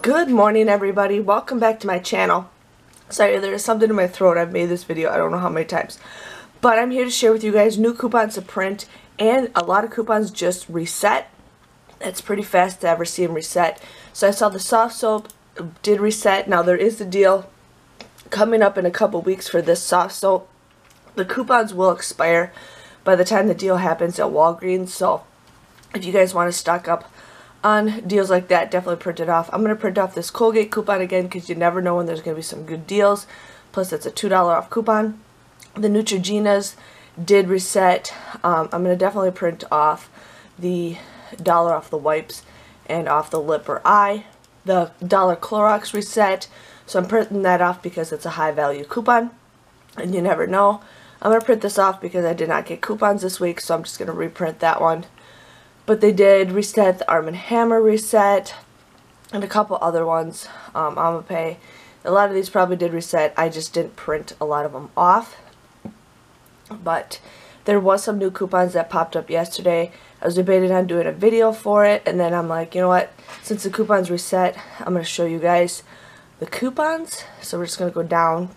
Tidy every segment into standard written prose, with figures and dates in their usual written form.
Good morning, everybody. Welcome back to my channel. Sorry, there's something in my throat. I've made this video I don't know how many times. But I'm here to share with you guys new coupons to print, and a lot of coupons just reset. It's pretty fast to ever see them reset. So I saw the soft soap did reset. Now there is the deal coming up in a couple weeks for this soft soap. The coupons will expire by the time the deal happens at Walgreens. So if you guys want to stock up on deals like that, definitely print it off. I'm going to print off this Colgate coupon again because you never know when there's going to be some good deals. Plus it's a $2 off coupon. The NeutroGena's did reset. I'm going to definitely print off the $1 off the wipes and off the lip or eye. The $1 Clorox reset, so I'm printing that off because it's a high value coupon and you never know. I'm going to print this off because I did not get coupons this week, so I'm just going to reprint that one. But they did reset the Arm & Hammer reset and a couple other ones. AmaPay. A lot of these probably did reset. I just didn't print a lot of them off. But there was some new coupons that popped up yesterday. I was debating on doing a video for it, and then I'm like, you know what? Since the coupons reset, I'm going to show you guys the coupons. So we're just going to go down,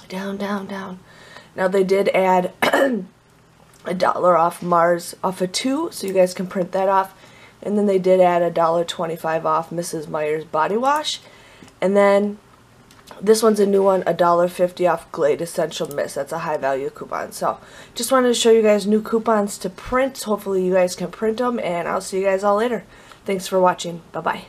down, down, down. Now they did add $1 off Mars off of 2, so you guys can print that off. And then they did add $1.25 off Mrs. Meyer's body wash. And then this one's a new one, $1.50 off Glade Essential Mist. That's a high value coupon. So just wanted to show you guys new coupons to print. Hopefully you guys can print them, and I'll see you guys all later. Thanks for watching. Bye bye.